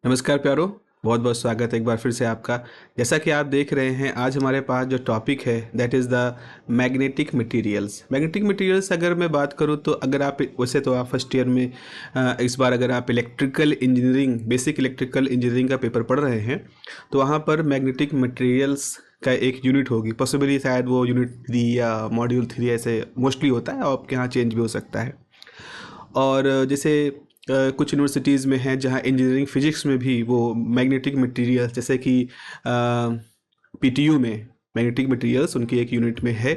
नमस्कार प्यारो, बहुत बहुत स्वागत है एक बार फिर से आपका। जैसा कि आप देख रहे हैं, आज हमारे पास जो टॉपिक है that is the magnetic materials. Magnetic materials अगर मैं बात करूं तो अगर आप वैसे तो आप फर्स्ट ईयर में इस बार अगर आप electrical engineering basic electrical engineering का पेपर पढ़ रहे हैं तो वहाँ पर मैग्नेटिक मटेरियल्स का एक यूनिट होगी। पॉसिबली शायद वो यूनिट 3 या मॉड्यूल 3 ऐसे मोस्टली होता है, और आपके यहाँ चेंज भी हो सकता है। और जैसे कुछ यूनिवर्सिटीज़ में हैं जहाँ इंजीनियरिंग फिजिक्स में भी वो मैग्नेटिक मटेरियल, जैसे कि पीटीयू में मैग्नेटिक मटेरियल्स उनकी एक यूनिट में है।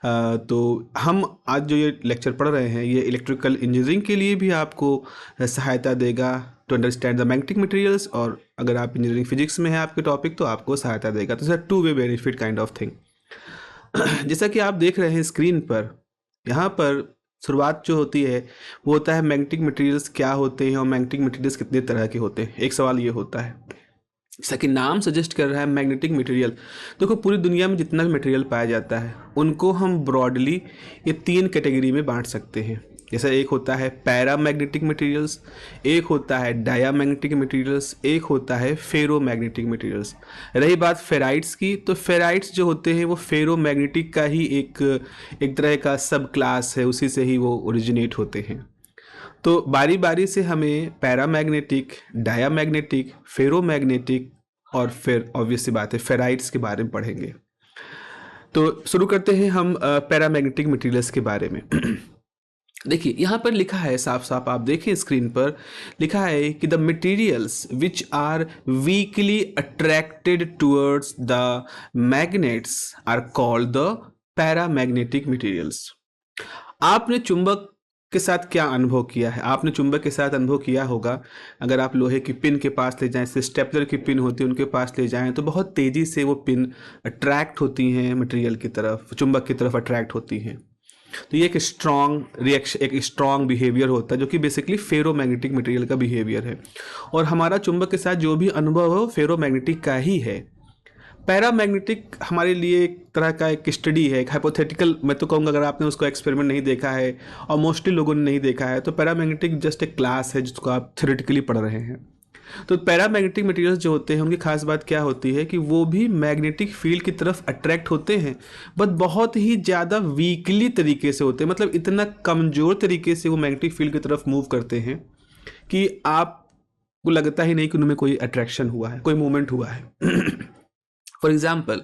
तो हम आज जो ये लेक्चर पढ़ रहे हैं ये इलेक्ट्रिकल इंजीनियरिंग के लिए भी आपको सहायता देगा to understand the magnetic materials, और अगर आप इंजीनियरिंग फिजिक्स में है आपके टॉपिक तो आपको सहायता देगा। तो sir two way benefit kind of thing. जैसा कि आप देख रहे हैं स्क्रीन पर, यहाँ पर शुरुआत जो होती है वो होता है मैग्नेटिक मटेरियल्स क्या होते हैं और मैग्नेटिक मटेरियल्स कितने तरह के होते हैं। एक सवाल ये होता है, जैसा कि नाम सजेस्ट कर रहा है मैग्नेटिक मटेरियल। देखो, पूरी दुनिया में जितना भी मटेरियल पाया जाता है उनको हम ब्रॉडली ये 3 कैटेगरी में बांट सकते हैं। जैसा एक होता है पैरा मैग्नेटिक मटेरियल्स, एक होता है डाया मैग्नेटिक मटेरियल्स, एक होता है फेरो मैग्नेटिक मटेरियल्स। रही बात फेराइट्स की, तो फेराइट्स जो होते हैं वो फेरो मैग्नेटिक का ही एक तरह का सब क्लास है, उसी से ही वो ओरिजिनेट होते हैं। तो बारी बारी से हमें पैरामैग्नेटिक, डायामैग्नेटिक, फेरोमैग्नेटिक और फिर ऑब्वियस सी बात है फेराइट्स के बारे में पढ़ेंगे। तो शुरू करते हैं हम पैरामैग्नेटिक मटेरियल्स के बारे में। देखिए यहाँ पर लिखा है साफ साफ, आप देखिए स्क्रीन पर लिखा है कि the materials which are weakly attracted towards the magnets are called the paramagnetic materials. आपने चुंबक के साथ क्या अनुभव किया है? आपने चुंबक के साथ अनुभव किया होगा, अगर आप लोहे की पिन के पास ले जाएं, जैसे स्टेपलर की पिन होती है उनके पास ले जाएं तो बहुत तेज़ी से वो पिन अट्रैक्ट होती हैं मटेरियल की तरफ, चुंबक की तरफ अट्रैक्ट होती हैं। तो ये एक स्ट्रॉन्ग रिएक्शन, एक स्ट्रॉन्ग बिहेवियर होता है जो कि बेसिकली फेरोमैग्नेटिक मटेरियल का बिहेवियर है। और हमारा चुंबक के साथ जो भी अनुभव है वो फेरोमैग्नेटिक का ही है। पैरामैग्नेटिक हमारे लिए एक तरह का एक स्टडी है, एक हाइपोथेटिकल, मैं तो कहूँगा अगर आपने उसको एक्सपेरिमेंट नहीं देखा है और मोस्टली लोगों ने नहीं देखा है तो पैरामैग्नेटिक जस्ट एक क्लास है जिसको आप थ्योरेटिकली पढ़ रहे हैं। तो पैरामैग्नेटिक मटेरियल्स जो होते हैं उनकी खास बात क्या होती है कि वो भी मैग्नेटिक फील्ड की तरफ अट्रैक्ट होते हैं, बट बहुत ही ज़्यादा वीकली तरीके से होते हैं। मतलब इतना कमज़ोर तरीके से वो मैग्नेटिक फील्ड की तरफ मूव करते हैं कि आपको लगता ही नहीं कि उनमें कोई अट्रैक्शन हुआ है, कोई मूवमेंट हुआ है। फॉर एग्जाम्पल,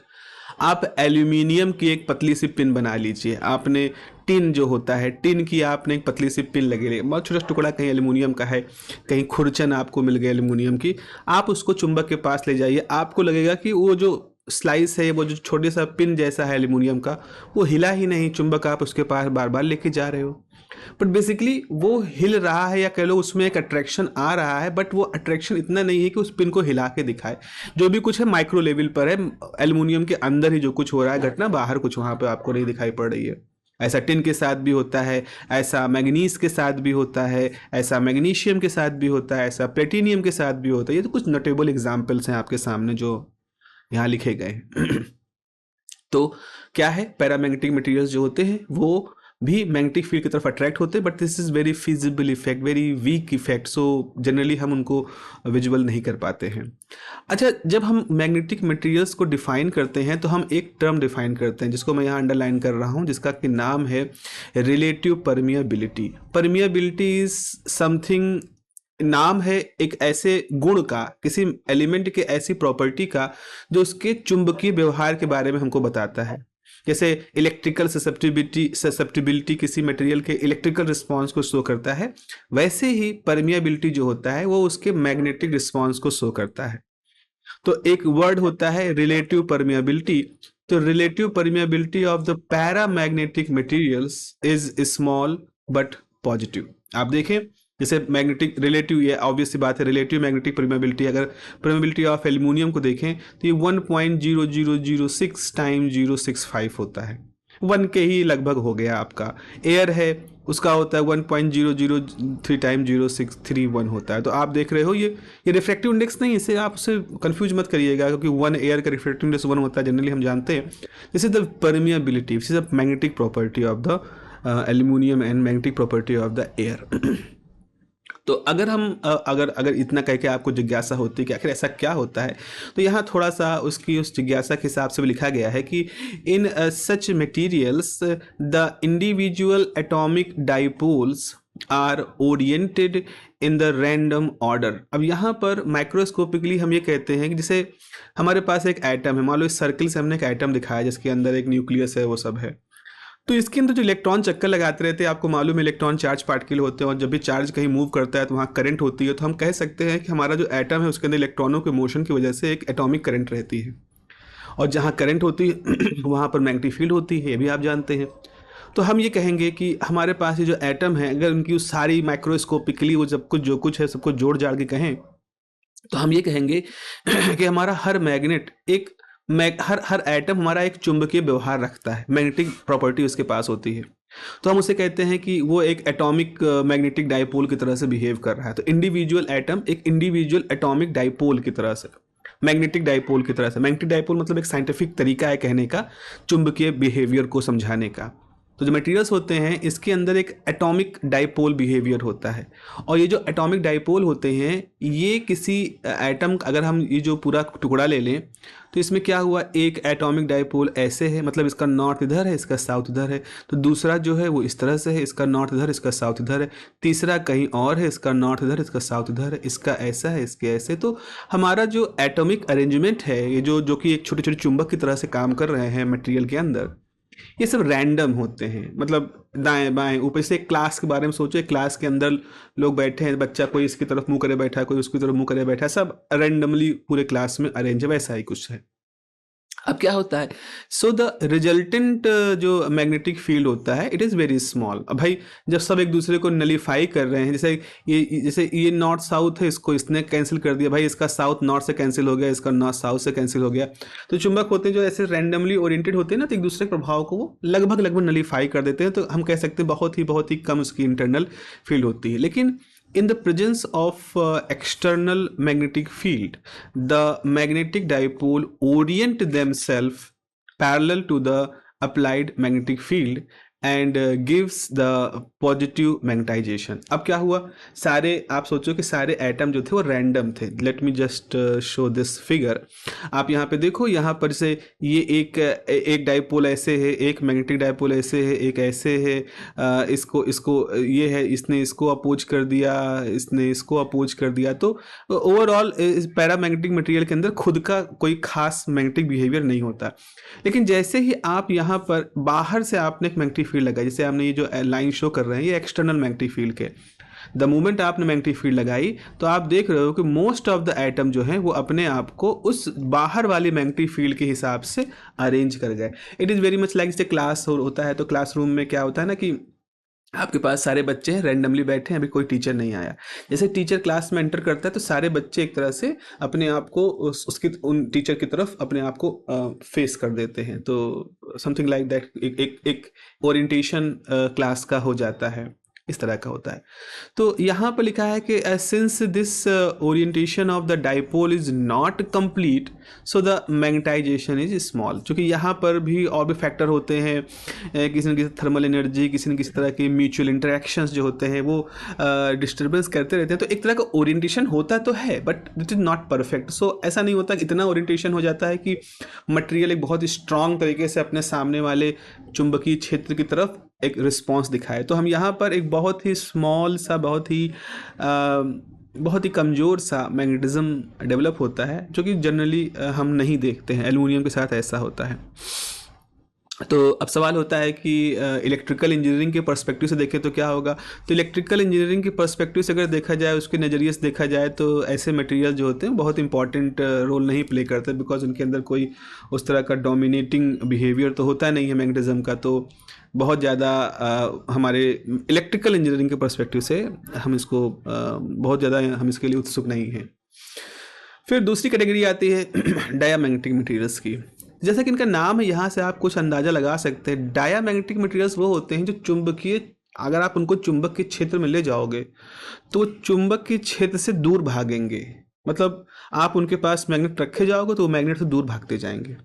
आप एल्यूमिनियम की एक पतली सी पिन बना लीजिए। आपने टिन जो होता है, टिन की आपने एक पतली सी पिन लगे, बहुत छोटा टुकड़ा कहीं एल्यूमिनियम का है, कहीं खुरचन आपको मिल गई एल्यूमिनियम की, आप उसको चुंबक के पास ले जाइए, आपको लगेगा कि वो जो स्लाइस है, वो जो छोटे सा पिन जैसा है एल्यूमिनियम का, वो हिला ही नहीं। चुंबक आप उसके पास बार बार लेके जा रहे हो, बट बेसिकली वो हिल रहा है, या कह लो उसमें एक अट्रैक्शन आ रहा है, बट वो अट्रैक्शन इतना नहीं है कि उस पिन को हिला के दिखाए। जो भी कुछ है माइक्रो लेवल पर है, एल्यूमिनियम के अंदर ही जो कुछ हो रहा है घटना, बाहर कुछ वहाँ पे आपको नहीं दिखाई पड़ रही है। ऐसा टिन के साथ भी होता है, ऐसा मैग्नीज के साथ भी होता है, ऐसा मैग्नीशियम के साथ भी होता है, ऐसा प्लेटिनियम के साथ भी होता है। ये तो कुछ नोटेबल एग्जाम्पल्स हैं आपके सामने जो यहाँ लिखे गए हैं। तो क्या है, पैरामैग्नेटिक मटेरियल्स जो होते हैं वो भी मैग्नेटिक फील्ड की तरफ अट्रैक्ट होते हैं, but this is very feasible effect, very weak effect, so generally हम उनको विजुअल नहीं कर पाते हैं। अच्छा, जब हम मैग्नेटिक मटेरियल्स को डिफाइन करते हैं तो हम एक टर्म डिफाइन करते हैं जिसको मैं यहाँ अंडरलाइन कर रहा हूँ, जिसका कि नाम है relative permeability. Permeability is something, नाम है एक ऐसे गुण का, किसी एलिमेंट के ऐसी प्रॉपर्टी का जो उसके चुंबकीय व्यवहार के बारे में हमको बताता है। जैसे इलेक्ट्रिकल ससेप्टिबिलिटी किसी मटेरियल के इलेक्ट्रिकल रिस्पांस को शो करता है, वैसे ही परमिएबिलिटी जो होता है वो उसके मैग्नेटिक रिस्पांस को शो करता है। तो एक वर्ड होता है रिलेटिव परमिएबिलिटी। तो relative permeability of the paramagnetic materials is small but positive. आप देखें, जैसे मैग्नेटिक रिलेटिव, ये ऑब्वियस सी बात है, रिलेटिव मैग्नेटिक परमिएबिलिटी, अगर परमिएबिलिटी ऑफ एल्यूमिनियम को देखें तो ये 1.0006 टाइम 065 होता है, 1 के ही लगभग हो गया। आपका एयर है उसका होता है 1.003 टाइम 0631 होता है। तो आप देख रहे हो ये रिफ्रैक्टिव इंडेक्स नहीं, इसे आप उससे कंफ्यूज मत करिएगा, क्योंकि 1 एयर का रिफ्रैक्टिव इंडेक्स 1 होता है, जनरली हम जानते हैं। This is the permeability, this is the magnetic property of the aluminium and magnetic property of the air. तो तो अगर हम अगर अगर इतना कह के आपको जिज्ञासा होती है कि आखिर ऐसा क्या होता है, तो यहाँ थोड़ा सा उसकी उस जिज्ञासा के हिसाब से भी लिखा गया है कि in such materials the individual atomic dipoles are oriented in the random order. अब यहाँ पर माइक्रोस्कोपिकली हम ये कहते हैं कि जैसे हमारे पास एक एटम है, मान लो इस सर्किल से हमने एक एटम दिखाया जिसके अंदर एक न्यूक्लियस है, वो सब है, तो इसके अंदर जो इलेक्ट्रॉन चक्कर लगाते रहते हैं, आपको मालूम है इलेक्ट्रॉन चार्ज पार्टिकल होते हैं, और जब भी चार्ज कहीं मूव करता है तो वहाँ करंट होती है, तो हम कह सकते हैं कि हमारा जो एटम है उसके अंदर इलेक्ट्रॉनों के मोशन की वजह से एक एटॉमिक करंट रहती है, और जहाँ करंट होती है वहाँ पर मैग्नेटिक फील्ड होती है, ये भी आप जानते हैं। तो हम ये कहेंगे कि हमारे पास ये जो एटम है, अगर उनकी उस सारी माइक्रोस्कोपिकली वो सब कुछ जो कुछ है सबको जोड़ जाड़ के कहें, तो हम ये कहेंगे कि हमारा हर मैग्नेट एक हर हर एटम हमारा एक चुंबकीय व्यवहार रखता है, मैग्नेटिक प्रॉपर्टी उसके पास होती है। तो हम उसे कहते हैं कि वो एक एटॉमिक मैग्नेटिक डाइपोल की तरह से बिहेव कर रहा है। तो इंडिविजुअल एटम एक इंडिविजुअल एटॉमिक डाइपोल की तरह से, मैग्नेटिक डाइपोल की तरह से। मैग्नेटिक डाइपोल मतलब एक साइंटिफिक तरीका है कहने का चुंबकीय बिहेवियर को समझाने का। तो जो मटेरियल्स होते हैं इसके अंदर एक एटॉमिक डाइपोल बिहेवियर होता है, और ये जो एटॉमिक डाइपोल होते हैं ये किसी एटम, अगर हम ये जो पूरा टुकड़ा ले लें तो इसमें क्या हुआ, एक एटॉमिक डाइपोल ऐसे है, मतलब इसका नॉर्थ इधर है, इसका साउथ इधर है, तो दूसरा जो है वो इस तरह से है, इसका नॉर्थ इधर, इसका साउथ इधर है, तीसरा कहीं और है, इसका नॉर्थ इधर, इसका साउथ इधर है, इसका ऐसा है, इसके ऐसे। तो हमारा जो एटॉमिक अरेंजमेंट है ये जो कि एक छोटे छोटे चुंबक की तरह से काम कर रहे हैं मटेरियल के अंदर, ये सब रैंडम होते हैं, मतलब दाएं बाएं ऊपर से। क्लास के बारे में सोचो, क्लास के अंदर लोग बैठे हैं, बच्चा कोई इसकी तरफ मुंह करे बैठा है, कोई उसकी तरफ मुंह करे बैठा है, सब रैंडमली पूरे क्लास में अरेंज है, वैसा ही कुछ है। अब क्या होता है, सो द रिजल्टेंट जो मैग्नेटिक फील्ड होता है इट इज़ वेरी स्मॉल। अब भाई जब सब एक दूसरे को नलीफाई कर रहे हैं, जैसे ये नॉर्थ साउथ है, इसको इसने कैंसिल कर दिया, भाई इसका साउथ नॉर्थ से कैंसिल हो गया, इसका नॉर्थ साउथ से कैंसिल हो गया। तो चुंबक होते हैं जो ऐसे रैंडमली ओरिएंटेड होते हैं ना, तो एक दूसरे के प्रभाव को वो लगभग नलीफाई कर देते हैं। तो हम कह सकते हैं बहुत ही कम उसकी इंटरनल फील्ड होती है। लेकिन in the presence of external magnetic field, the magnetic dipole orient themselves parallel to the applied magnetic field and gives the positive magnetization। अब क्या हुआ, सारे आप सोचो कि सारे एटम जो थे वो रैंडम थे। Let me just show this figure. आप यहाँ पे देखो, यहाँ पर से ये एक डाइपोल ऐसे है, एक मैग्नेटिक डाइपोल ऐसे है, एक ऐसे है, इसको इसको ये है, इसने इसको अपोज कर दिया, इसने इसको अपोज कर दिया। तो ओवरऑल इस पैरामैग्नेटिक मटेरियल के अंदर खुद का कोई खास मैग्नेटिक बिहेवियर नहीं होता। लेकिन जैसे ही आप यहाँ पर बाहर से आपने एक मैग्नेटिक फील्ड लगाई, जैसे आपने ये जो लाइन शो कर रहे हैं ये एक्सटर्नल मैग्नेटिक फील्ड के, द मोमेंट आपने मैग्नेटिक फील्ड लगाई तो आप देख रहे हो कि मोस्ट ऑफ द एटम जो है वो अपने आप को उस बाहर वाली मैग्नेटिक फील्ड के हिसाब से अरेंज कर गए। It is very much like जैसे क्लास होता है, तो क्लासरूम में क्या होता है ना कि आपके पास सारे बच्चे हैं, रैंडमली बैठे हैं, अभी कोई टीचर नहीं आया। जैसे टीचर क्लास में एंटर करता है तो सारे बच्चे एक तरह से अपने आप को उसकी उन टीचर की तरफ अपने आप को फेस कर देते हैं। तो समथिंग लाइक दैट एक ओरिएंटेशन क्लास का हो जाता है, इस तरह का होता है। तो यहाँ पर लिखा है कि since this orientation of the dipole is not complete so the magnetization is small. चूँकि यहाँ पर भी और भी फैक्टर होते हैं, किसी न किसी थर्मल एनर्जी, किसी न किसी तरह के म्यूचुअल इंटरेक्शंस जो होते हैं वो डिस्टर्बेंस करते रहते हैं। तो एक तरह का ओरिएंटेशन होता तो है but it is not perfect. So ऐसा नहीं होता कि इतना ओरिएंटेशन हो जाता है कि मटेरियल एक बहुत ही स्ट्रांग तरीके से अपने सामने वाले चुंबकीय क्षेत्र की तरफ एक रिस्पॉन्स दिखाए। तो हम यहाँ पर एक बहुत ही स्मॉल सा, बहुत ही कमज़ोर सा मैग्नेटिज्म डेवलप होता है, जो कि जनरली हम नहीं देखते हैं। एल्युमिनियम के साथ ऐसा होता है। तो अब सवाल होता है कि इलेक्ट्रिकल इंजीनियरिंग के पर्सपेक्टिव से देखें तो क्या होगा। तो इलेक्ट्रिकल इंजीनियरिंग के पर्सपेक्टिव से अगर देखा जाए, उसके नज़रिए से देखा जाए, तो ऐसे मटेरियल जो होते हैं बहुत इंपॉर्टेंट रोल नहीं प्ले करते, बिकॉज उनके अंदर कोई उस तरह का डोमिनेटिंग बिहेवियर तो होता नहीं है मैग्नेटिज्म का। तो बहुत ज़्यादा हमारे इलेक्ट्रिकल इंजीनियरिंग के पर्सपेक्टिव से हम इसको बहुत ज़्यादा हम इसके लिए उत्सुक नहीं हैं। फिर दूसरी कैटेगरी आती है डायामैग्नेटिक मटेरियल्स की। जैसा कि इनका नाम है, यहाँ से आप कुछ अंदाज़ा लगा सकते हैं। डायामैग्नेटिक मटेरियल्स वो होते हैं जो चुंबकीय, अगर आप उनको चुंबक के क्षेत्र में ले जाओगे तो चुंबक के क्षेत्र से दूर भागेंगे। मतलब आप उनके पास मैग्नेट रखे जाओगे तो वो मैग्नेट से दूर भागते जाएंगे।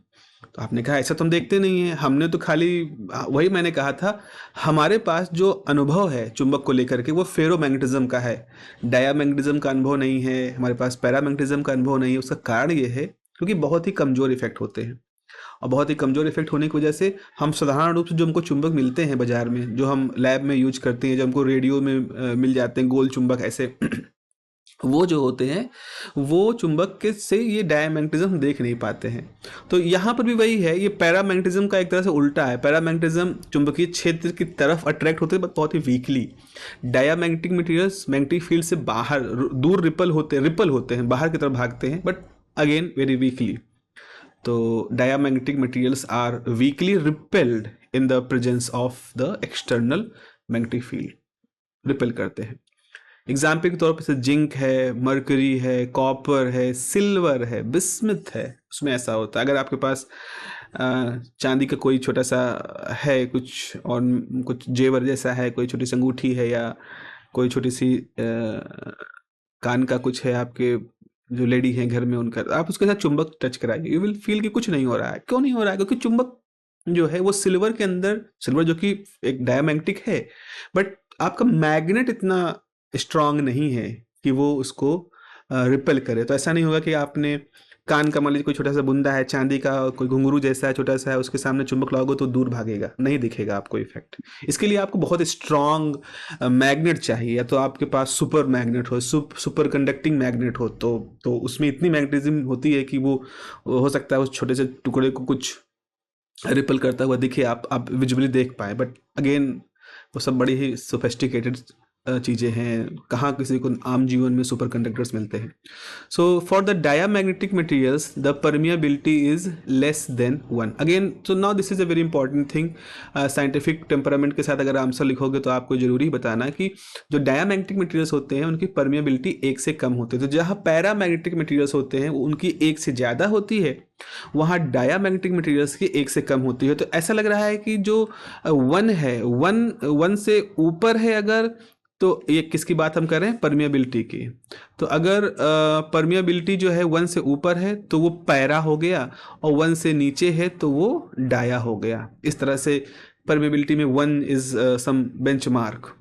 तो आपने कहा ऐसा तो हम देखते नहीं है, हमने तो खाली, वही मैंने कहा था, हमारे पास जो अनुभव है चुंबक को लेकर के वो फेरोमैग्नेटिज्म का है, डायामैग्नेटिज्म का अनुभव नहीं है, हमारे पास पैरामैग्नेटिज्म का अनुभव नहीं है। उसका कारण ये है क्योंकि बहुत ही कमज़ोर इफेक्ट होते हैं, और बहुत ही कमज़ोर इफेक्ट होने की वजह से हम साधारण रूप से जो हमको चुंबक मिलते हैं बाजार में, जो हम लैब में यूज करते हैं, जो हमको रेडियो में मिल जाते हैं गोल चुंबक ऐसे वो जो होते हैं, वो चुंबक के से ये डायमैग्नेटिज्म हम देख नहीं पाते हैं। तो यहाँ पर भी वही है, ये पैरामैग्नेटिज्म का एक तरह से उल्टा है। पैरामैग्नेटिज्म चुंबकीय क्षेत्र की तरफ अट्रैक्ट होते हैं बट बहुत ही weakly. Diamagnetic materials magnetic field से बाहर दूर रिपल होते हैं, बाहर की तरफ भागते हैं, बट अगेन वेरी वीकली। तो diamagnetic materials are weakly repelled in the presence of the external magnetic field, repel करते हैं। एग्जाम्पल के तौर पर जिंक है, मरकरी है, कॉपर है, सिल्वर है, बिस्मिथ है, उसमें ऐसा होता है। अगर आपके पास चांदी का कोई छोटा सा है कुछ, और कुछ जेवर जैसा है, कोई छोटी सी अंगूठी है, या कोई छोटी सी कान का कुछ है, आपके जो लेडी हैं घर में उनका, आप उसके साथ चुंबक टच कराइए, यू विल फील कि कुछ नहीं हो रहा है। क्यों नहीं हो रहा है? क्योंकि चुंबक जो है वो सिल्वर के अंदर, सिल्वर जो कि एक डायमैग्नेटिक है, बट आपका मैग्नेट इतना स्ट्रांग नहीं है कि वो उसको रिपेल करे। तो ऐसा नहीं होगा कि आपने कान का मान लीजिए कोई छोटा सा बुंदा है चांदी का, कोई घुंघरू जैसा है छोटा सा है, उसके सामने चुंबक लगाओगे तो दूर भागेगा, नहीं दिखेगा आपको इफेक्ट। इसके लिए आपको बहुत स्ट्रांग मैग्नेट चाहिए, या तो आपके पास सुपर मैग्नेट हो, सुपर कंडक्टिंग मैग्नेट हो, तो उसमें इतनी मैग्नेटिज्म होती है कि वो हो सकता है उस छोटे से टुकड़े को कुछ रिपल करता हुआ दिखे, आप विजुअली देख पाए। बट अगेन वो सब बड़ी ही सोफेस्टिकेटेड चीज़ें हैं, कहाँ किसी को आम जीवन में सुपर कंडक्टर्स मिलते हैं। So for the diamagnetic materials the permeability is less than 1। Again so now this is a very important thing. Scientific temperament के साथ अगर आंसर लिखोगे तो आपको जरूरी बताना कि जो डायामैग्नेटिक मटेरियल्स होते हैं उनकी परमिएबिलिटी 1 से कम होती है। तो जहाँ पैरामैग्नेटिक मटेरियल्स होते हैं उनकी 1 से ज़्यादा होती है, वहाँ डायामैग्नेटिक मटेरियल्स की 1 से कम होती है। तो ऐसा लग रहा है कि जो 1 है, 1 से ऊपर है अगर, तो ये किसकी बात हम कर रहे हैं? परमिएबिलिटी की। तो अगर परमिएबिलिटी जो है 1 से ऊपर है तो वो पैरा हो गया, और 1 से नीचे है तो वो डाया हो गया। इस तरह से परमिएबिलिटी में 1 इज सम बेंचमार्क।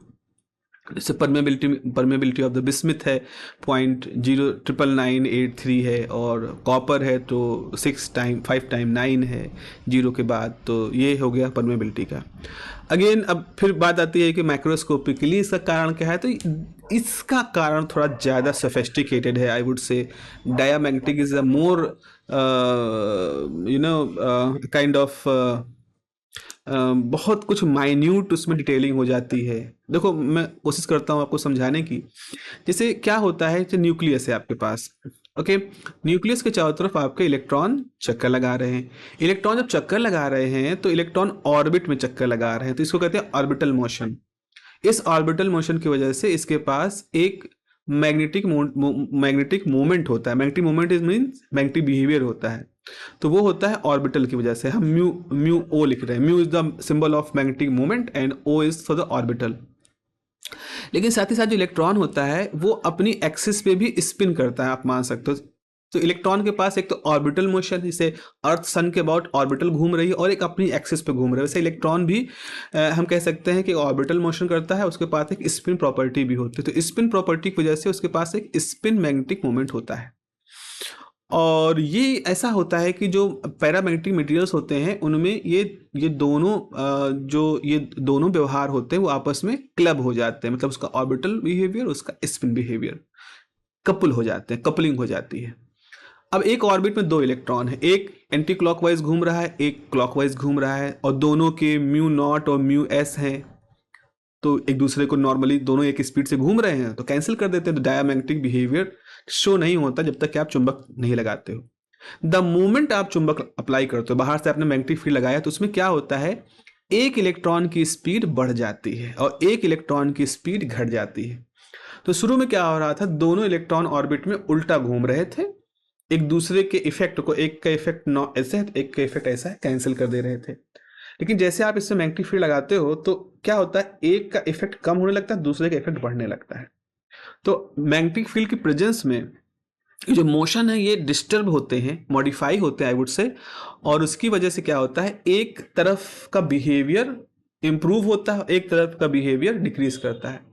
जैसे परमेबिलिटी ऑफ द बिस्मिथ है 0.09983 है, और कॉपर है तो 5 टाइम 9 है जीरो के बाद, तो ये हो गया परमेबिलिटी का। अगेन अब फिर बात आती है कि माइक्रोस्कोपिकली इसका कारण क्या है। तो इसका कारण थोड़ा ज़्यादा सोफेस्टिकेटेड है, I would say. Diamagnetic is a more kind of बहुत कुछ माइन्यूट उसमें डिटेलिंग हो जाती है। देखो मैं कोशिश करता हूँ आपको समझाने की। जैसे क्या होता है, जैसे न्यूक्लियस है आपके पास, ओके। न्यूक्लियस के चारों तरफ आपके इलेक्ट्रॉन चक्कर लगा रहे हैं। इलेक्ट्रॉन जब चक्कर लगा रहे हैं तो इलेक्ट्रॉन ऑर्बिट में चक्कर लगा रहे हैं, तो इसको कहते हैं ऑर्बिटल मोशन। इस ऑर्बिटल मोशन की वजह से इसके पास एक मैग्नेटिक मूवमेंट होता है। Magnetic movement is means magnetic behaviour होता है, तो वो होता है ऑर्बिटल की वजह से। हम म्यू ओ लिख रहे हैं। Mu is the symbol of magnetic movement and O is for the orbital. लेकिन साथ ही साथ जो इलेक्ट्रॉन होता है वो अपनी एक्सिस पे भी स्पिन करता है, आप मान सकते हो। तो इलेक्ट्रॉन के पास एक तो ऑर्बिटल मोशन, जिसे अर्थ सन के अबाउट ऑर्बिटल घूम रही है, और एक अपनी एक्सिस पे घूम रहा है। वैसे इलेक्ट्रॉन भी हम कह सकते हैं कि ऑर्बिटल मोशन करता है, उसके पास एक स्पिन प्रॉपर्टी भी होती है। तो स्पिन प्रॉपर्टी की वजह से उसके पास एक स्पिन मैग्नेटिक मोमेंट होता है। और ये ऐसा होता है कि जो पैरामैग्नेटिक मटेरियल्स होते हैं उनमें ये दोनों व्यवहार होते हैं वो आपस में क्लब हो जाते हैं, मतलब उसका ऑर्बिटल बिहेवियर, उसका स्पिन बिहेवियर कपल हो जाते हैं, कपलिंग हो जाती है। अब एक ऑर्बिट में 2 इलेक्ट्रॉन है, एक एंटी क्लॉकवाइज घूम रहा है, एक क्लॉकवाइज घूम रहा है, और दोनों के म्यू नॉट और म्यू एस हैं। तो एक दूसरे को नॉर्मली दोनों एक स्पीड से घूम रहे हैं तो कैंसिल कर देते हैं। तो डायमैग्नेटिक बिहेवियर शो नहीं होता जब तक कि आप चुंबक नहीं लगाते हो। द मोमेंट आप चुंबक अप्लाई करते हो, बाहर से आपने मैग्नेटिक फील्ड लगाया, तो उसमें क्या होता है, एक इलेक्ट्रॉन की स्पीड बढ़ जाती है और एक इलेक्ट्रॉन की स्पीड घट जाती है। तो शुरू में क्या हो रहा था, दोनों इलेक्ट्रॉन ऑर्बिट में उल्टा घूम रहे थे, एक दूसरे के इफेक्ट को, एक का इफेक्ट ऐसे है एक का इफेक्ट ऐसा है, कैंसिल कर दे रहे थे। लेकिन जैसे आप इससे मैग्नेटिक फील्ड लगाते हो तो क्या होता है, एक का इफेक्ट कम होने लगता है, दूसरे का इफेक्ट बढ़ने लगता है। तो मैग्नेटिक फील्ड की प्रेजेंस में जो मोशन है ये डिस्टर्ब होते हैं, मॉडिफाई होते हैं आई वुड से, और उसकी वजह से क्या होता है, एक तरफ का बिहेवियर इम्प्रूव होता है, एक तरफ का बिहेवियर डिक्रीज करता है।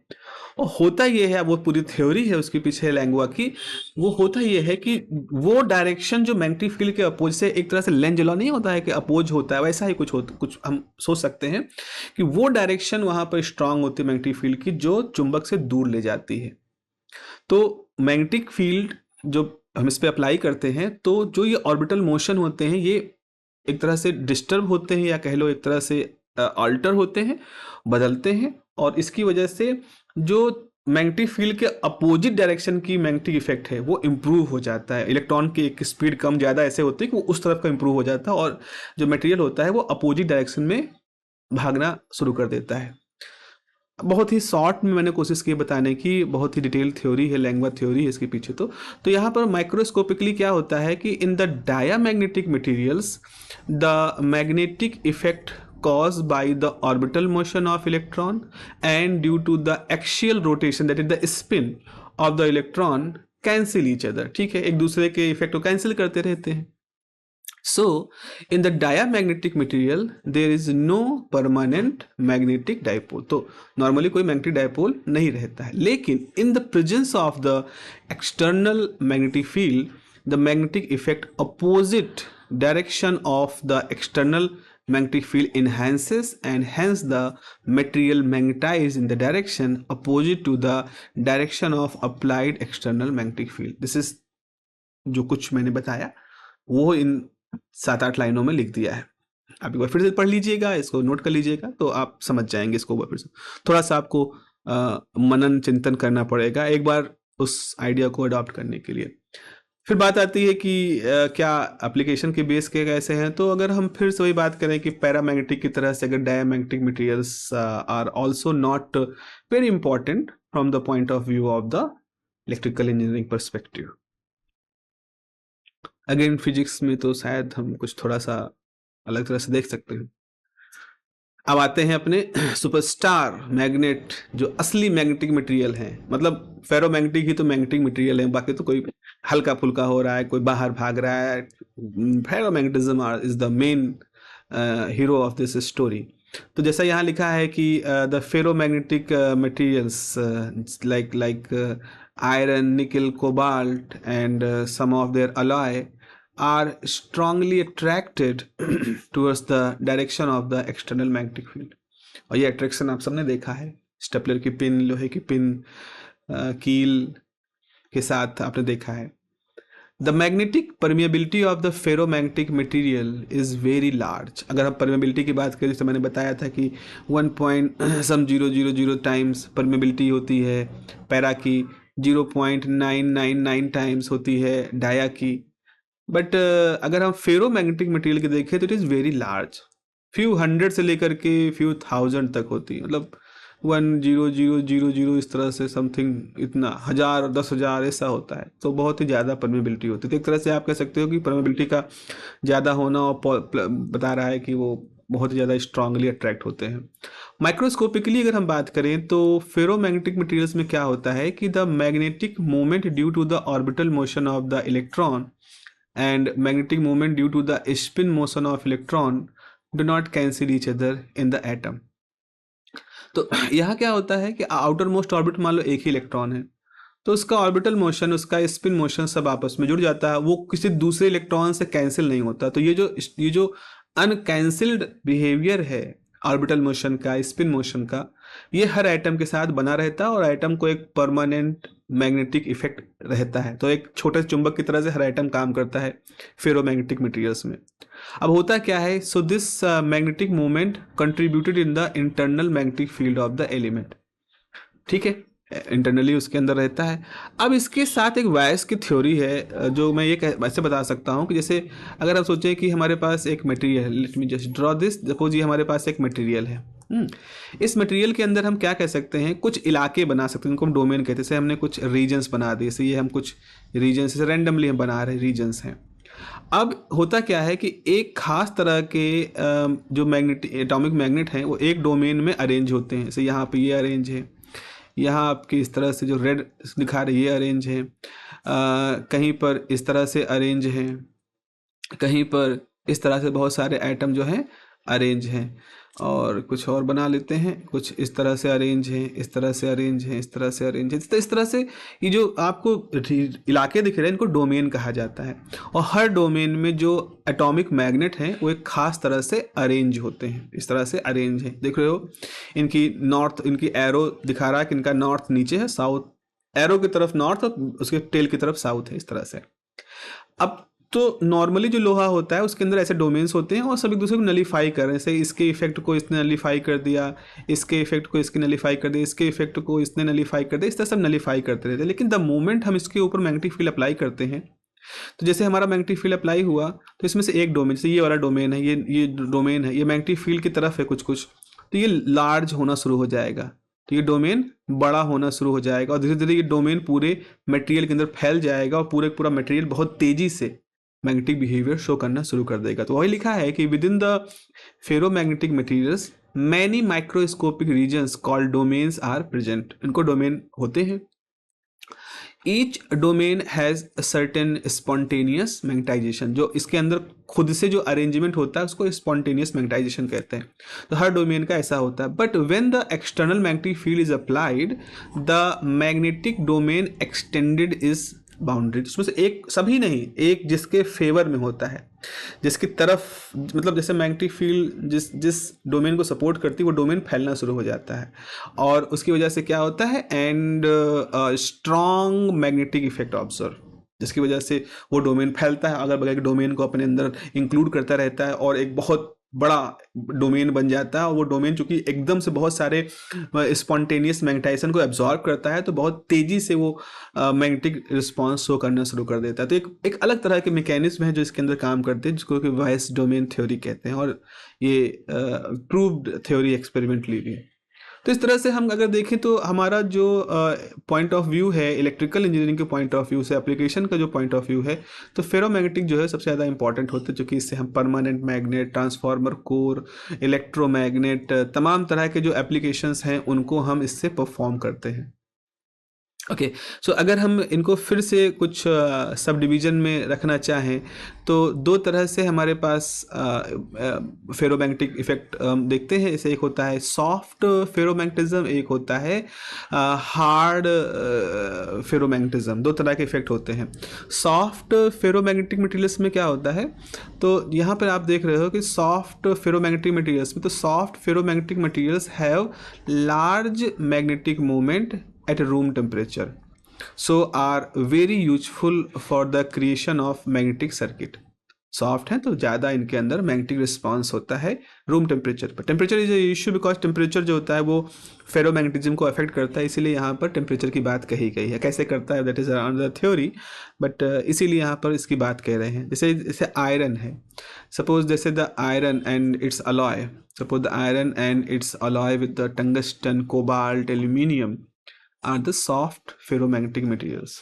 और होता ये है, वो पूरी थ्योरी है उसके पीछे लैंगुआ की, वो होता ये है कि वो डायरेक्शन जो मैग्नेटिक फील्ड के अपोज से, एक तरह से लेंज लॉ नहीं होता है कि अपोज होता है, वैसा ही कुछ हम सोच सकते हैं कि वो डायरेक्शन वहां पर स्ट्रांग होती है मैग्नेटिक फील्ड की, जो चुंबक से दूर ले जाती है। तो मैग्नेटिक फील्ड जो हम इस पे अप्लाई करते हैं, तो जो ये ऑर्बिटल मोशन होते हैं ये एक तरह से डिस्टर्ब होते हैं, या कह लो एक तरह से अल्टर होते हैं, बदलते हैं, और इसकी वजह से जो मैग्नेटिक फील्ड के अपोजिट डायरेक्शन की मैग्नेटिक इफेक्ट है वो इम्प्रूव हो जाता है। इलेक्ट्रॉन की एक स्पीड कम ज़्यादा ऐसे होती है कि वो उस तरफ का इम्प्रूव हो जाता है, और जो मटेरियल होता है वो अपोजिट डायरेक्शन में भागना शुरू कर देता है। बहुत ही शॉर्ट में मैंने कोशिश की बताने की, बहुत ही डिटेल थ्योरी है, लैंगुआ थ्योरी है इसके पीछे। तो यहाँ पर माइक्रोस्कोपिकली क्या होता है कि in the diamagnetic materials the magnetic effect caused by the orbital motion of electron and due to the axial rotation, that is the spin of the electron, cancel each other। ठीक है, एक दूसरे के effect को cancel करते रहते हैं। So in the diamagnetic material there is no permanent magnetic dipole। तो नॉर्मली कोई मैग्नेटिक डायपोल नहीं रहता है, लेकिन in the presence of the external magnetic field the magnetic effect opposite direction of the external magnetic field enhances, and hence the material magnetized in the direction opposite to the direction of applied external magnetic field। this is जो कुछ मैंने बताया वो इन 7-8 लाइनों में लिख दिया है। आप एक बार फिर से पढ़ लीजिएगा, इसको नोट कर लीजिएगा, तो आप समझ जाएंगे इसको। फिर से थोड़ा सा आपको मनन चिंतन करना पड़ेगा एक बार उस आइडिया को अडॉप्ट करने के लिए। फिर बात आती है कि क्या एप्लीकेशन के बेस के कैसे हैं। तो अगर हम फिर से वही बात करें कि पैरामैग्नेटिक की तरह से अगर diamagnetic materials are also not very important from the point of view of the electrical engineering perspective. Again physics में तो शायद हम कुछ थोड़ा सा अलग तरह से देख सकते हैं। अब आते हैं अपने सुपरस्टार मैग्नेट, जो असली मैग्नेटिक मटेरियल हैं, मतलब फेरोमैग्नेटिक ही तो मैग्नेटिक मटेरियल है, बाकी तो कोई हल्का फुल्का हो रहा है, कोई बाहर भाग रहा है। Ferromagnetism is the main hero of this story. तो जैसा यहाँ लिखा है कि the ferromagnetic materials like iron, nickel, cobalt and some of their alloy are strongly attracted towards the direction of the external magnetic field। और ये attraction आप सबने देखा है, स्टेपलर की पिन, लोहे की पिन, कील के साथ आपने देखा है। The magnetic permeability of the ferromagnetic material is very large। अगर हम permeability की बात करें तो मैंने बताया था कि 1.000 टाइम्स permeability होती है पैरा की, 0.999 टाइम्स होती है डाया की। बट अगर हम फेरोमैग्नेटिक मटेरियल की देखें तो it is very large, few hundred से लेकर के फ्यू थाउजेंड तक होती है, मतलब 1.000 इस तरह से समथिंग, इतना 1000 10,000 ऐसा होता है। तो बहुत ही ज़्यादा परमेबिलिटी होती है। तो एक तरह से आप कह सकते हो कि परमेबिलिटी का ज़्यादा होना और बता रहा है कि वो बहुत ही ज़्यादा स्ट्रांगली अट्रैक्ट होते हैं। माइक्रोस्कोपिकली अगर हम बात करें तो फेरोमैग्नेटिक मटेरियल्स में क्या होता है कि the magnetic movement due to the orbital motion of the electron and magnetic moment due to the spin motion of electron do not cancel each other in the atom। तो यहाँ क्या होता है कि आउटर मोस्ट ऑर्बिट मान लो एक ही electron है, तो उसका ऑर्बिटल मोशन, उसका स्पिन मोशन सब आपस में जुड़ जाता है, वो किसी दूसरे इलेक्ट्रॉन से कैंसिल नहीं होता। तो ये जो अनकैंसिल्ड बिहेवियर है ऑर्बिटल मोशन का, स्पिन मोशन का, ये हर एटम के साथ बना रहता है और एटम को एक परमानेंट मैग्नेटिक इफेक्ट रहता है। तो एक छोटे चुंबक की तरह से हर एटम काम करता है फेरोमैग्नेटिक मटेरियल्स में। अब होता क्या है, so this magnetic movement contributed in the internal magnetic field of the element. ठीक है, इंटरनली उसके अंदर रहता है। अब इसके साथ एक वायस की थ्योरी है जो मैं ये ऐसे बता सकता हूँ कि जैसे अगर हम सोचें कि हमारे पास एक मटेरियल है, let me just draw this, देखो जी हमारे पास एक मटेरियल है। इस मटेरियल के अंदर हम क्या कह सकते हैं, कुछ इलाके बना सकते हैं, उनको हम डोमेन कहते हैं। जैसे हमने कुछ रीजन्स बना दिए, जैसे ये हम कुछ रीजन्स जैसे रैंडमली हम बना रहे रीजन्स हैं। अब होता क्या है कि एक खास तरह के जो मैग्नेटिक एटॉमिक मैग्नेट हैं वो एक डोमेन में अरेंज होते हैं। जैसे यहाँ पे ये अरेंज है, यहाँ आपकी इस तरह से जो रेड दिखा रही है ये अरेंज है, कहीं पर इस तरह से अरेंज है, कहीं पर इस तरह से बहुत सारे आइटम जो हैं अरेंज हैं। और कुछ और बना लेते हैं, कुछ इस तरह से अरेंज हैं, इस तरह से अरेंज हैं, इस तरह से अरेंज है। तो इस तरह से ये जो आपको इलाके दिख रहे हैं इनको डोमेन कहा जाता है। और हर डोमेन में जो एटॉमिक मैग्नेट हैं वो एक खास तरह से अरेंज होते हैं, इस तरह से अरेंज है। देख रहे हो इनकी नॉर्थ, इनकी एरो दिखा रहा है कि इनका नॉर्थ नीचे है, साउथ एरो की तरफ नॉर्थ और उसके टेल की तरफ साउथ है, इस तरह से। अब तो नॉर्मली जो लोहा होता है उसके अंदर ऐसे डोमेन्स होते हैं और सब एक दूसरे को नलीफाई कर रहे हैं। जैसे इसके इफेक्ट को इसने नलीफाई कर दिया, इसके इफेक्ट को इसके नलीफाई कर दिया, इसके इफेक्ट को इसने नलीफाई कर दिया, इस तरह सब नलीफाई करते रहते हैं। लेकिन द मोमेंट हम इसके ऊपर मैग्नेटिक फील्ड अप्लाई करते हैं, तो जैसे हमारा मैग्नेटिक फील्ड अप्लाई हुआ तो इसमें से एक डोमेन, जैसे ये वाला डोमेन है, ये डोमेन है, ये मैग्नेटिक फील्ड की तरफ है कुछ कुछ, तो ये लार्ज होना शुरू हो जाएगा, तो ये डोमेन बड़ा होना शुरू हो जाएगा और धीरे धीरे ये डोमेन पूरे मटेरियल के अंदर फैल जाएगा और पूरा मटेरियल बहुत तेजी से मैग्नेटिक बिहेवियर शो करना शुरू कर देगा। तो वही लिखा है कि within the ferromagnetic materials many microscopic regions called domains are present. इनको डोमेन होते हैं। Each domain has certain spontaneous magnetisation, जो इसके अंदर खुद से जो अरेंजमेंट होता है उसको स्पॉन्टेनियस मैग्नेटाइजेशन कहते हैं। तो हर डोमेन का ऐसा होता है। But when the external magnetic field is applied the magnetic domain extended is boundary. उसमें से एक, सभी नहीं, एक जिसके फेवर में होता है, जिसकी तरफ, मतलब जैसे मैग्नेटिक फील्ड जिस जिस डोमेन को सपोर्ट करती है वो डोमेन फैलना शुरू हो जाता है और उसकी वजह से क्या होता है, and strong magnetic effect observe, जिसकी वजह से वो डोमेन फैलता है, अगर बगैर डोमेन को अपने अंदर इंक्लूड करता रहता है और एक बहुत बड़ा डोमेन बन जाता है। और वो डोमेन चूंकि एकदम से बहुत सारे स्पॉन्टेनियस मैग्नेटाइजेशन को एब्जॉर्ब करता है तो बहुत तेजी से वो मैग्नेटिक रिस्पॉन्स शो करना शुरू कर देता है। तो एक अलग तरह के मैकेनिज्म है जो इसके अंदर काम करते हैं, जिसको कि वाइस डोमेन थ्योरी कहते हैं और ये प्रूव्ड थ्योरी एक्सपेरिमेंटली भी। तो इस तरह से हम अगर देखें तो हमारा जो पॉइंट ऑफ व्यू है इलेक्ट्रिकल इंजीनियरिंग के पॉइंट ऑफ व्यू से, एप्लीकेशन का जो पॉइंट ऑफ व्यू है, तो फेरोमैग्नेटिक जो है सबसे ज़्यादा इंपॉर्टेंट होता है, क्योंकि इससे हम permanent magnet, transformer core, electromagnet, तमाम तरह के जो एप्लीकेशंस हैं उनको हम इससे परफॉर्म करते हैं। ओके, सो अगर हम इनको फिर से कुछ सब डिवीज़न में रखना चाहें तो दो तरह से हमारे पास फेरोमैग्नेटिक इफेक्ट देखते हैं। इसे एक होता है सॉफ्ट फेरोमैग्नेटिज्म, एक होता है हार्ड फेरोमैग्नेटिज्म। दो तरह के इफेक्ट होते हैं। सॉफ्ट फेरोमैग्नेटिक मटेरियल्स में क्या होता है, तो यहाँ पर आप देख रहे हो कि सॉफ्ट फेरोमैग्नेटिक मटेरियल्स में, तो soft ferromagnetic materials have large magnetic moment at a room temperature, so are very useful for the creation of magnetic circuit. Soft है तो ज़्यादा इनके अंदर मैग्नेटिक रिस्पांस होता है रूम टेम्परेचर पर। Temperature is issue because temperature जो होता है वो फेरोमैग्नेटिज्म को अफेक्ट करता है, इसीलिए यहाँ पर टेम्परेचर की बात कही गई है। कैसे करता है that is another theory, but इसीलिए यहाँ पर इसकी बात कह रहे हैं। जैसे आयरन है, सपोज जैसे the iron and its alloy, suppose the iron and its alloy with the tungsten, cobalt, aluminium are the soft ferromagnetic materials.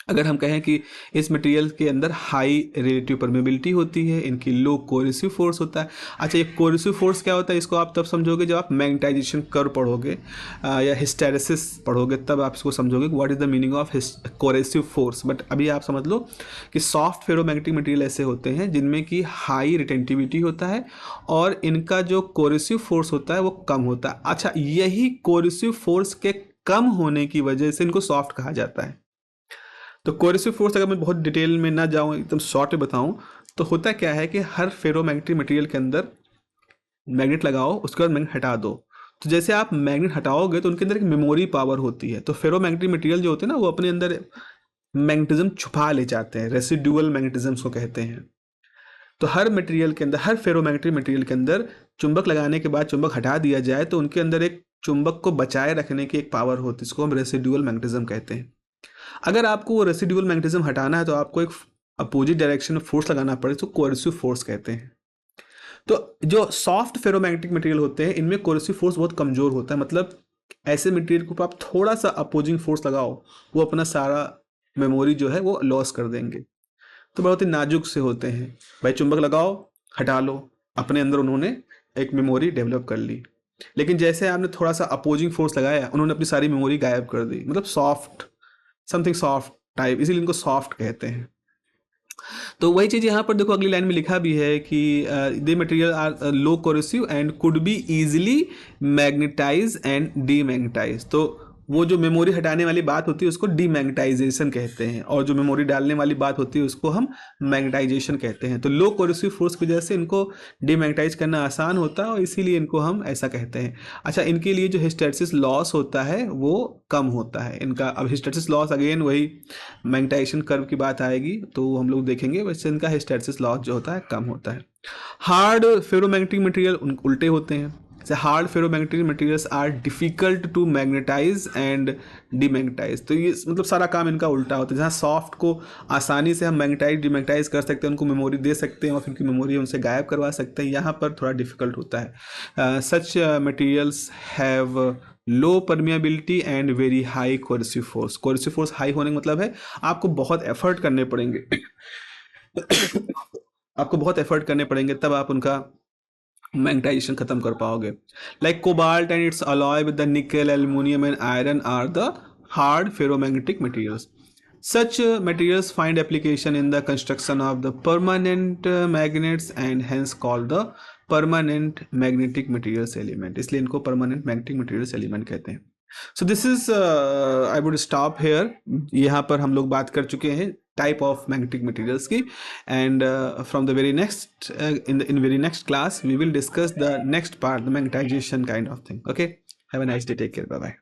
अगर हम कहें कि इस मटेरियल के अंदर हाई रिलेटिव परमेबिलिटी होती है, इनकी लो कोरिसिव फोर्स होता है। अच्छा, ये कोरिसिव फोर्स क्या होता है, इसको आप तब समझोगे जब आप मैग्नेटाइजेशन कर्व पढ़ोगे या हिस्टेरेसिस पढ़ोगे, तब आप इसको समझोगे what is the meaning of coercive force. But अभी आप समझ लो कि सॉफ्ट फेरोमैग्नेटिक मटेरियल ऐसे होते हैं जिनमें कि हाई रिटेंटिविटी होता है और इनका जो कोरिसिव फोर्स होता है वो कम होता है। अच्छा, यही कोरिसिव फोर्स के कम होने की वजह से इनको सॉफ्ट कहा जाता है। तो कोरिसिव फोर्स अगर मैं बहुत डिटेल में ना जाऊं, एकदम शॉर्ट में बताऊं, तो होता क्या है कि हर फेरोमैग्नेटिक मटेरियल के अंदर मैग्नेट लगाओ, उसके बाद मैग्नेट हटा दो। तो जैसे आप मैग्नेट हटाओगे तो उनके अंदर एक मेमोरी पावर होती है। तो फेरोमैग्नेटिक मटेरियल जो होते हैं ना वो अपने अंदर मैग्नेटिज्म छुपा ले जाते हैं, रेसिडुअल मैग्नेटिज्म को कहते हैं। तो हर मटेरियल के अंदर, हर फेरोमैग्नेटिक मटेरियल के अंदर चुंबक लगाने के बाद चुंबक हटा दिया जाए तो उनके अंदर एक चुंबक को बचाए रखने की एक पावर होती है, इसको हम रेसिडुअल मैग्नेटिज्म कहते हैं। अगर आपको वो रेसिडुअल मैग्नेटिज्म हटाना है तो आपको एक अपोजिट डायरेक्शन में फोर्स लगाना पड़े, तो कोरिसिव फोर्स कहते हैं। तो जो सॉफ्ट फेरोमैग्नेटिक मटेरियल होते हैं इनमें कोरिसिव फोर्स बहुत कमजोर होता है, मतलब ऐसे मटेरियल को आप थोड़ा सा अपोजिंग फोर्स लगाओ वो अपना सारा मेमोरी जो है वो लॉस कर देंगे। तो बहुत ही नाजुक से होते हैं भाई, चुंबक लगाओ हटा लो, अपने अंदर उन्होंने एक मेमोरी डेवलप कर ली। लेकिन जैसे आपने थोड़ा सा अपोजिंग फोर्स लगाया, उन्होंने अपनी सारी मेमोरी गायब कर दी, मतलब सॉफ्ट, समथिंग सॉफ्ट टाइप, इसीलिए इनको सॉफ्ट कहते हैं। तो वही चीज़ यहाँ पर देखो अगली लाइन में लिखा भी है कि they material are low coercive and could be easily magnetise and demagnetise. तो वो जो मेमोरी हटाने वाली बात होती है उसको डीमैग्नेटाइजेशन कहते हैं, और जो मेमोरी डालने वाली बात होती है उसको हम मैग्नेटाइजेशन कहते हैं। तो लो कोरोसिव फोर्स की वजह से इनको डीमैग्नेटाइज करना आसान होता है और इसीलिए इनको हम ऐसा कहते हैं। अच्छा, इनके लिए जो हिस्टैरिसीस लॉस होता है वो कम होता है इनका। अब हिस्टैरिसीस लॉस अगेन वही मैग्नेटाइजेशन कर्व की बात आएगी तो हम लोग देखेंगे, वैसे इनका हिस्टैरिसीस लॉस जो होता है कम होता है। हार्ड फेरोमैग्नेटिक मटेरियल उल्टे होते हैं। जैसे hard ferromagnetic materials are difficult to magnetise and demagnetise. तो ये मतलब सारा काम इनका उल्टा होता है। जहाँ सॉफ्ट को आसानी से हम मैग्नेटाइज डीमैग्नेटाइज कर सकते हैं, उनको मेमोरी दे सकते हैं और फिर उनकी मेमोरी उनसे गायब करवा सकते हैं, यहाँ पर थोड़ा डिफिकल्ट होता है। Such materials have low permeability and very high coercive force. Coercive force high होने का मतलब है आपको बहुत एफर्ट करने पड़ेंगे आपको बहुत एफर्ट करने पड़ेंगे तब आप उनका मैग्नेटाइजेशन खत्म कर पाओगे। Like cobalt and its alloy with the nickel, aluminium and iron are the hard ferromagnetic materials. Such materials find application in the construction of the permanent magnets and hence called the permanent magnetic materials element। इसलिए इनको permanent magnetic materials element कहते हैं। So this is I would stop here। यहाँ पर हम लोग बात कर चुके हैं type of magnetic materials की, and from the very next in very next class we will discuss the next part, the magnetization kind of thing। Okay, have a nice day, take care, bye bye।